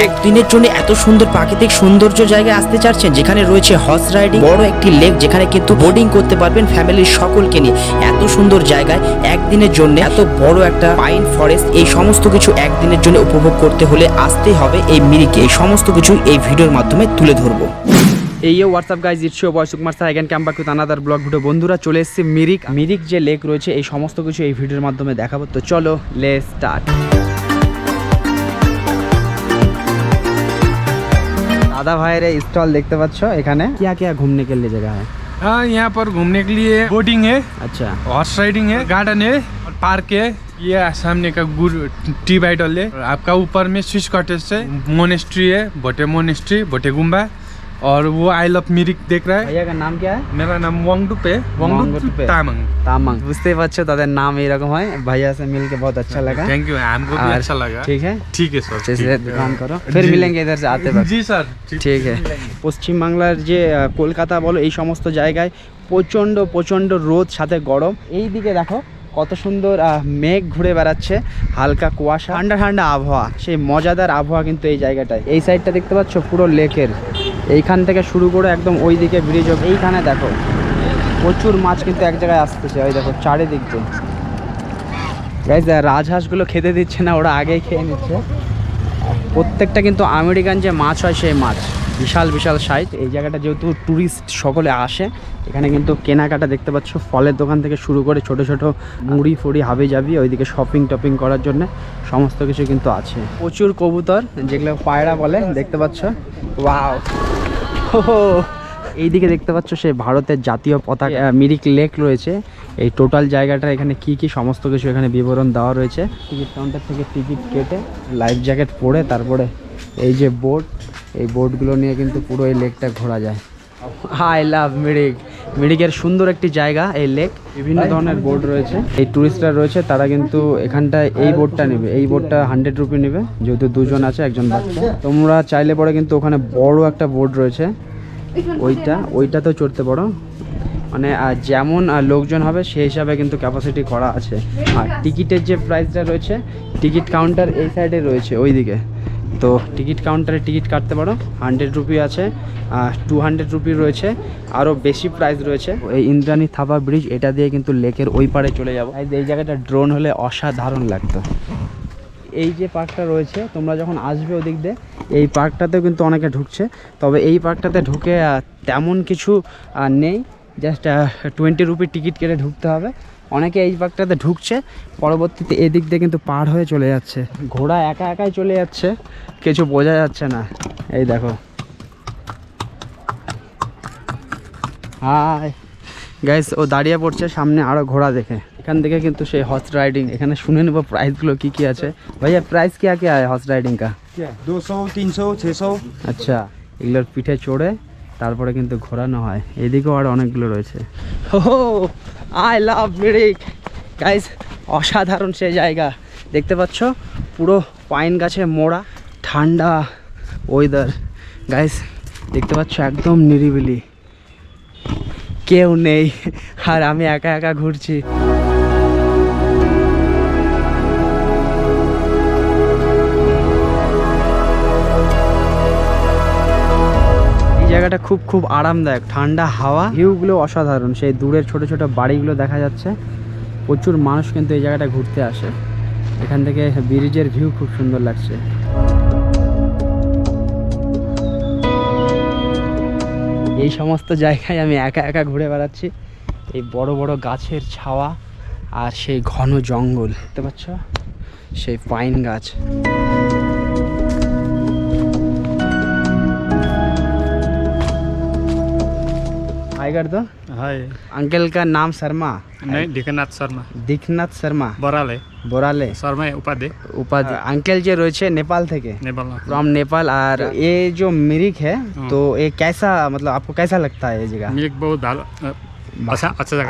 একদিনের জন্য এত সুন্দর প্রাকৃতিক সৌন্দর্য জায়গায় আসতে চাচ্ছেন, যেখানে রয়েছে হর্স রাইডিং, বড় একটি লেক যেখানে কিন্তু বোটিং করতে পারবেন ফ্যামিলির সকলকে নিয়ে। এত সুন্দর জায়গায় একদিনের জন্য এত বড় একটা পাইন ফরেস্ট, এই সমস্ত কিছু একদিনের জন্য উপভোগ করতে হলে আসতেই হবে এই মিরিকে। এই সমস্ত কিছু এই ভিডিওর মাধ্যমে তুলে ধরবো। এই WhatsApp guys, it's your boy Sukumar sir again come back with another blog video. বন্ধুরা চলে এসেছি মিরিক যে লেক রয়েছে, এই সমস্ত কিছু এই ভিডিওর মাধ্যমে দেখাবো। তো চলো লেটস স্টার্ট। दादा भाई स्टॉल देखते बच्चों, एखाने क्या क्या घूमने के लिए जगह है? हाँ, यहाँ पर घूमने के लिए बोटिंग है, अच्छा, हॉर्स राइडिंग है, गार्डन है और पार्क है। ये सामने का टी बाइटल है। आपका ऊपर में स्विच कॉटेज है, मोनेस्ट्री है, भोटे गुम्बा, और वो आई लव मिरिक देख रहा है। भैया का नाम क्या है? मेरा नाम वांगडुप है, वांगडुप तामंग। বুঝতে পারছো তাদের নাম এরকম হয়। भैया से मिलके बहुत अच्छा लगा। थैंक यू, हमको भी अच्छा लगा। ठीक है सर, अच्छे से दुकान करो, फिर मिलेंगे इधर से आते वक्त। जी सर, ঠিক আছে। পশ্চিম বাংলার যে কলকাতা বলো, এই সমস্ত জায়গায় প্রচণ্ড রোদ সাথে গরম। এই দিকে দেখো কত সুন্দর মেঘ ঘুরে বেড়াচ্ছে, হালকা কুয়াশা, ঠান্ডা ঠান্ডা আবহাওয়া, সেই মজাদার আবহাওয়া কিন্তু এই জায়গাটায়। এই সাইডটা দেখতে পাচ্ছ পুরো লেকের, এইখান থেকে শুরু করে একদম ওই দিকে ব্রিজ। এইখানে দেখো প্রচুর মাছ কিন্তু এক জায়গায় আসতেছে, ওই দেখো চারিদিক দিয়ে। গাইজ রাজহাঁসগুলো খেতে দিচ্ছে না, ওরা আগেই খেয়ে নিচ্ছে। প্রত্যেকটা কিন্তু আমেরিকান যে মাছ হয় সেই মাছ, বিশাল বিশাল সাইজ। এই জায়গাটা যেহেতু ট্যুরিস্ট সকলে আসে, এখানে কিন্তু কেনাকাটা দেখতে পাচ্ছ, ফলের দোকান থেকে শুরু করে ছোট ছোট মুড়ি ফুড়ি হাবি যাবি, ওইদিকে শপিং করার জন্য সমস্ত কিছু কিন্তু আছে। প্রচুর কবুতর, যেগুলো পায়রা বলে, দেখতে পাচ্ছ। ওয়াও, এইদিকে দেখতে পাচ্ছ সেই ভারতের জাতীয় পতাকা, মিরিক লেক রয়েছে। এই টোটাল জায়গাটা এখানে কি সমস্ত কিছু এখানে বিবরণ দেওয়া রয়েছে। টিকিট কাউন্টার থেকে টিকিট কেটে লাইফ জ্যাকেট পরে তারপরে এই যে বোট, এই বোটগুলো নিয়ে কিন্তু পুরো এই লেকটা ঘোরা যায়। আই লাভ মিরিকের সুন্দর একটি জায়গা এই লেক। বিভিন্ন ধরনের বোট রয়েছে। এই ট্যুরিস্টরা রয়েছে, তারা কিন্তু এখানটায় এই বোটটা নেবে। এই বোটটা 100 রুপি নেবে, যেহেতু দুজন আছে, একজন বাচ্চা। তোমরা চাইলে পরে কিন্তু ওখানে বড় একটা বোট রয়েছে, ওইটাতেও চড়তে পারো। মানে যেমন লোকজন হবে সেই হিসাবে কিন্তু ক্যাপাসিটি করা আছে। আর টিকিটের যে প্রাইসটা রয়েছে, টিকিট কাউন্টার এই সাইডে রয়েছে ওইদিকে। তো টিকিট কাউন্টারে টিকিট কাটতে পারো। 100 রুপি আছে, 200 রুপি রয়েছে, আরও বেশি প্রাইস রয়েছে। এই ইন্দ্রাণী থাবা ব্রিজ, এটা দিয়ে কিন্তু লেকের ওই পারে চলে যাবো। এই জায়গাটা ড্রোন হলে অসাধারণ লাগতো। এই যে পার্কটা রয়েছে, তোমরা যখন আসবে ওদিক দিয়ে, এই পার্কটাতেও কিন্তু অনেকে ঢুকছে। তবে এই পার্কটাতে ঢুকে তেমন কিছু নেই, জাস্ট 20 রুপি টিকিট কেটে ঢুকতে হবে। অনেকে এই পার্কটাতে ঢুকছে, পরবর্তীতে এদিক দিয়ে কিন্তু পার হয়ে চলে যাচ্ছে। ঘোড়া একাই চলে যাচ্ছে, কিছু বোঝা যাচ্ছে না। এই দেখো, হাই গাইস, ও দাঁড়িয়ে পড়ছে সামনে আরও ঘোড়া দেখে। এখান থেকে কিন্তু সেই হর্স রাইডিং, এখানে শুনে নেবো প্রাইসগুলো কি আছে। ভাইয়া প্রাইস क्या है हॉर्स राइडिंग का? 200, 300, 600। আচ্ছা, এগুলোর পিঠে চড়ে তারপরে কিন্তু ঘোরানো হয়। এদিকেও আর অনেকগুলো রয়েছে। আই লাভ মিরিক গাইস, অসাধারণ সেই জায়গা দেখতে পাচ্ছ, পুরো পাইন গাছে মোড়া, ঠান্ডা ওয়েদার। গাইস দেখতে পাচ্ছ একদম নিরিবিলি, কেউ নেই, আর আমি একা ঘুরছি। জায়গাটা খুব আরামদায়ক, ঠান্ডা হাওয়া, ভিউগুলো অসাধারণ। সেই দূরের ছোট ছোট বাড়িগুলো দেখা যাচ্ছে। প্রচুর মানুষ কিন্তু এই জায়গাটা ঘুরতে আসে। এখান থেকে ব্রিজের ভিউ খুব সুন্দর লাগছে। এই সমস্ত জায়গায় আমি একা ঘুরে বেড়াচ্ছি। এই বড় বড় গাছের ছাওয়া আর সেই ঘন জঙ্গল দেখতে পাচ্ছ, সেই পাইন গাছ। हाय कर दो। हाय। अंकल का नाम शर्मा? नहीं, दीक्षनाथ शर्मा। बोराले शर्मा उपाधि। अंकल जो রয়েছে नेपाल থেকে, फ्रॉम नेपाल। और ये जो मिरिक है, तो ये कैसा, मतलब आपको कैसा लगता है ये जगह? मिरिक बहुत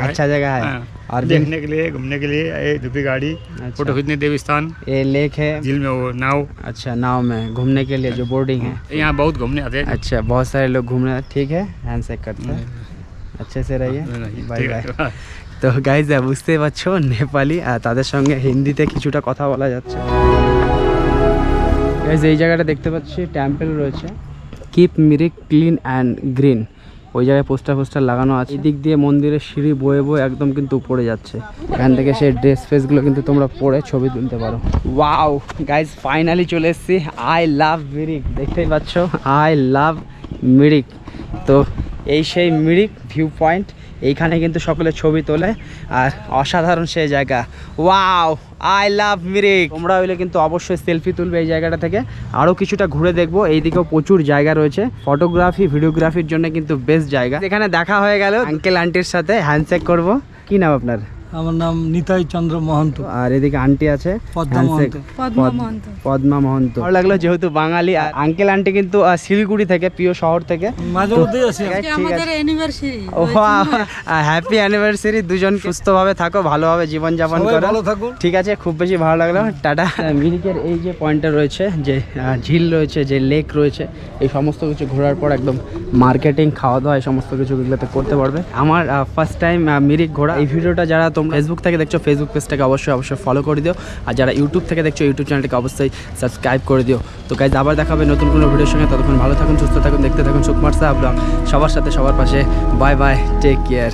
अच्छा जगह है। और देखने के लिए, घूमने के लिए, ये धूपी गाड़ी, फोटो खींचने, देव स्थान, ये लेक है, झील में वो नाव। अच्छा, नाव में घूमने के लिए जो बोर्डिंग है, यहाँ बहुत घूमने आते हैं। अच्छा, बहुत सारे लोग घूमने। ठीक है, हैंडशेक करते हैं। अच्छे से रहिए, बाय बाय। তো গাইজ বুঝতে পারছো নেপালি, আর তাদের সঙ্গে হিন্দিতে কিছুটা কথা বলা যাচ্ছে। এই জায়গাটা দেখতে পাচ্ছি টেম্পল রয়েছে, keep Mirik clean and green. ওই জায়গায় পোস্টার লাগানো আছে। এদিক দিয়ে মন্দিরের সিঁড়ি বয়ে একদম কিন্তু উপরে যাচ্ছে। এখান থেকে সেই ড্রেস ফেসগুলো কিন্তু তোমরা পরে ছবি তুলতে পারো। ওয়াও গাইজ, ফাইনালি চলে এসেছি। আই লাভ মিরিক, দেখতেই পাচ্ছ, আই লাভ মিরিক। তো এই সেই মিরিক ভিউ পয়েন্ট, এইখানে কিন্তু সকলে ছবি তোলে আর অসাধারণ সেই জায়গা। Wow, I love Mirik. তোমরা হইলে কিন্তু অবশ্যই সেলফি তুলবে এই জায়গাটা থেকে। আরও কিছুটা ঘুরে দেখবো, এইদিকেও প্রচুর জায়গা রয়েছে ফটোগ্রাফি ভিডিওগ্রাফির জন্য, কিন্তু বেস্ট জায়গা। এখানে দেখা হয়ে গেল আঙ্কেল আন্টির সাথে, হ্যান্ডশেক করব। কি নাম আপনার? আমার নাম নিতাই চন্দ্র মহন্ত। আর এদিকে আন্টি আছে, পদ্মা handshake। মহন্ত। পদ্মা মহন্ত। ভালো লাগলো যেহেতু বাঙালি। আর আঙ্কেল আন্টি কিন্তু শিলিগুড়ি থেকে, প্রিয় শহর থেকে। মাঝে মধ্যেই আসি। ঠিক আছে। আমাদের অ্যানিভার্সারি। Happy anniversary. দুজন সুস্থভাবে থাকো, ভালোভাবে জীবনযাপন সবাই করো। ভালো থাকুন। ঠিক আছে, খুব বেশি ভালো লাগলো, টাটা। মিরিকের এই যে পয়েন্টটা রয়েছে, যে ঝিল রয়েছে, যে লেক রয়েছে, এই সমস্ত কিছু ঘোরার পর একদম মার্কেটিং, খাওয়া দাওয়া, এই সমস্ত কিছু এগুলোতে করতে পারবে। আমার ফার্স্ট টাইম মিরিক ঘোরা। এই ভিডিওটা যারা তোমরা ফেসবুক থেকে দেখছো, ফেসবুক পেজটাকে অবশ্যই ফলো করে দিও। আর যারা ইউটিউব থেকে দেখছো, ইউটিউব চ্যানেলটাকে অবশ্যই সাবস্ক্রাইব করে দিও। তো গাইজ, আবার দেখা হবে নতুন কোনো ভিডিওর সঙ্গে। ততক্ষণ ভালো থাকুন, সুস্থ থাকুন, দেখতে থাকুন সুকুমার সাহা ব্লগ। সবার সাথে সবার পাশে। Bye bye, take care.